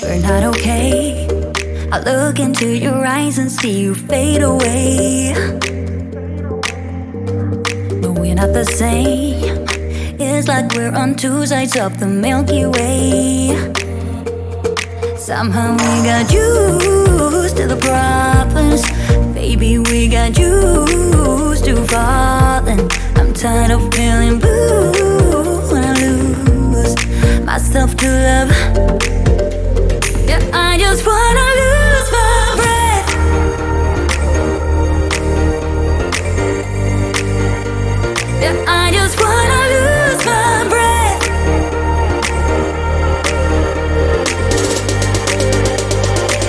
we're not okay. I look into your eyes and see you fade away. But we're not the same. It's like we're on two sides of the Milky Way. Somehow we got used to the problems. Baby, we got used to falling. I'm tired of feeling blue when I lose myself to love. Yeah, I just wanna lose my breath. Yeah, I just wanna lose my breath.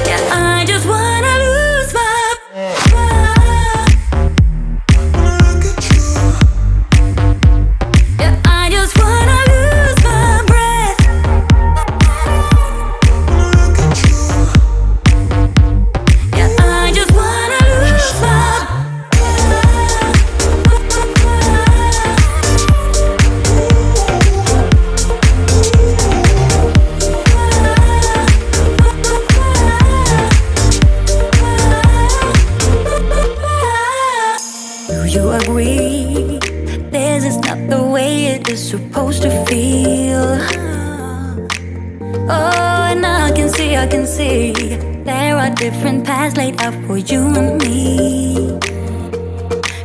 Yeah, I just wanna lose my breath. Yeah, I just wanna lose my breath. Yeah, I just wanna lose my Do you agree? This is not the way it is supposed to feel. Oh, and I can see there are different paths laid out for you and me.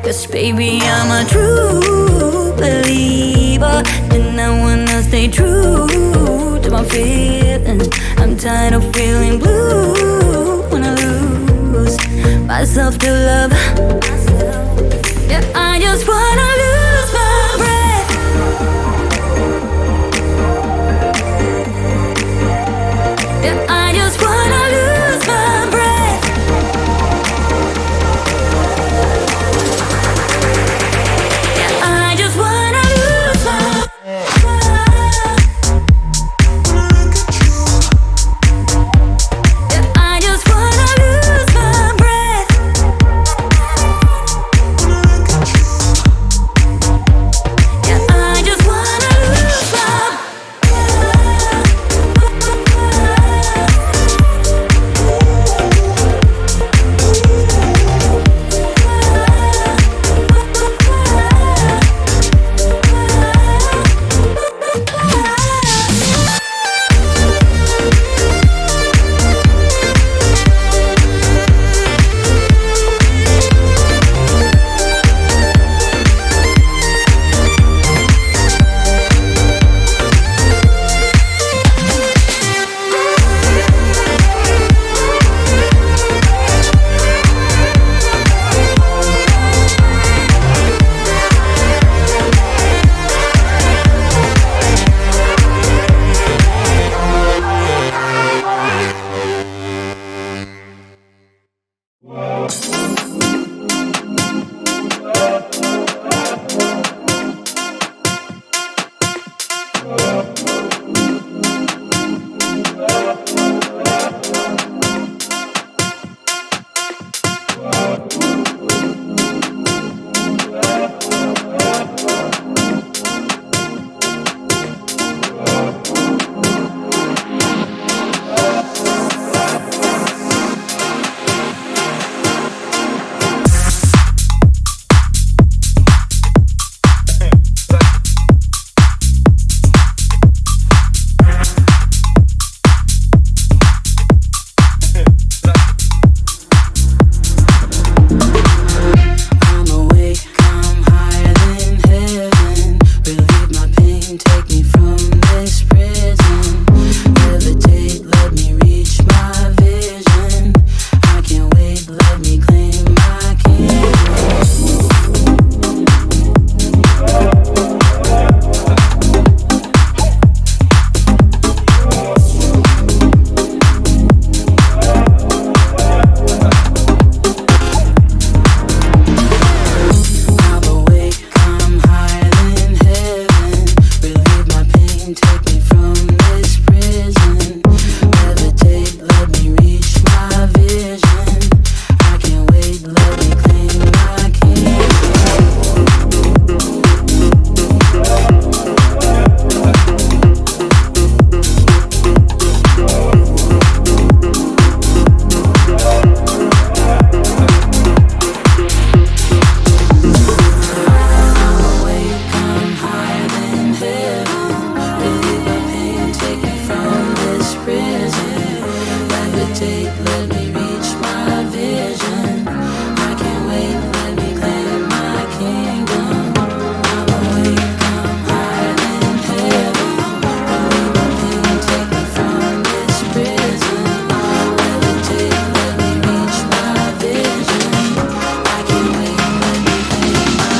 'Cause baby, I'm a true believer, and I wanna stay true to my feelings. I'm tired of feeling blue when I lose myself to love. Yeah, I just wanna lose my breath. Yeah, I just wanna lose my breath. Yeah, I just wanna lose my breath. Yeah, I just wanna lose my breath. Yeah, I just wanna lose my take, let me reach my vision. I can't wait, let me claim my kingdom. I'm awake, I'm higher than heaven. Believe my pain, take me from this prison. Let me take, let me reach my vision. I can't wait, let me claim my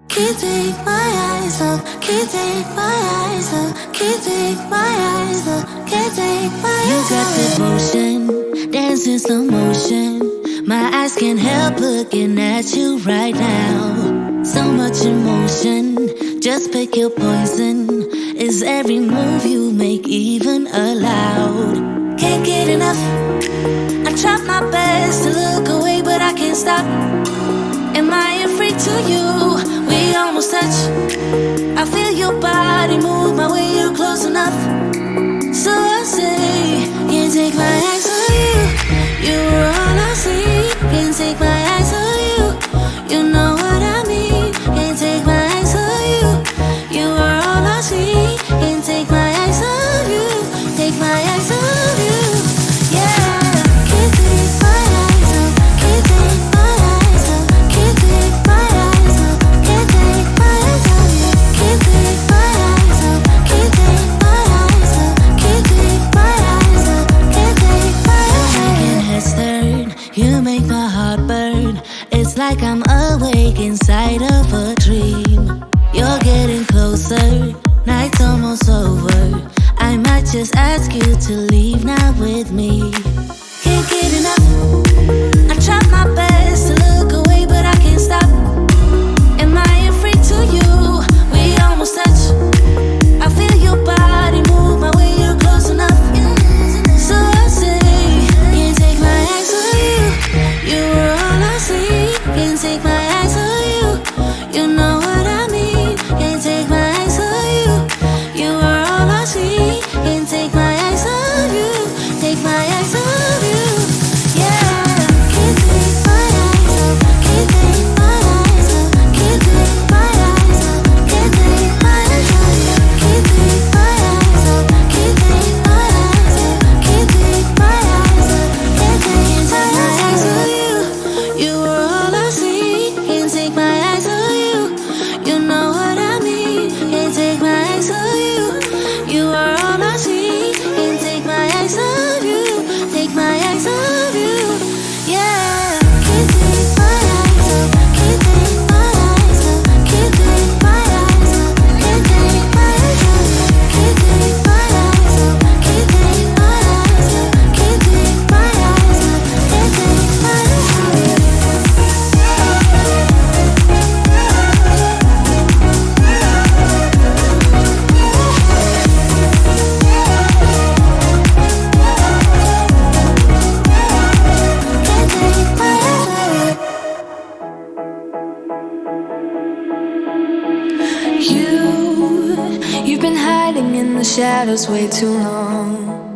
Can't take my eyes off, can't take my eyes off, can't take my eyes off, can't take my eyes off. You got that motion, dance in slow motion. My eyes can't help looking at you right now. So much emotion, just pick your poison. Is every move you make even allowed? Can't get enough, I try my best to look away but I can't stop. Am I a freak to you? We almost touch. I feel your body move my way, you're close enough. So I say, can't take my eyes on you. You were all I see. Can't take my eyes on you. You know what I mean. Can't take my eyes on you. You were all I see. Can't take my eyes on you. Take my eyes on you. Yeah. Can't take my eyes off. Can't take my eyes off. Can't take my eyes off. Can't take my eyes off you. Can't take my eyes off. Can't take my eyes off. Can't take my eyes off. Can't take my eyes off. Making heads turn, you make my heart burn. It's like I'm awake inside of a dream. You're getting closer, night's almost over. I might just ask you to leave now with me. Can't get enough, I try my best to look away but I can't stop. Am I a freak to you? We almost touch. I feel your body move my way, you're close enough. So I say, can't take my eyes on you. You were all I see. Can't take my eyes on you. You know what I mean. Can't take my eyes on you. You were all I see. Can't take my eyes on you. Take my eyes on you. Yeah. Can't take my eyes off. Can't take my eyes off. Can't take my eyes off. Can't take my eyes on you. Can't take my eyes off. Can't take my eyes off. Can't take my eyes off. Can't take my eyes on you. You were all I see. Can't take my eyes on you. You know what I mean. Can't take my eyes on you. You are all I see. Can't take my eyes on you. Take my eyes on you. Yeah. Can't take my eyes off. Can't take my eyes off. Can't take my eyes off. Can't take my eyes on you. Can't take my eyes off. Can't take my eyes off. Can't take my eyes off. Can't take my eyes on you. You've been hiding in the shadows way too long.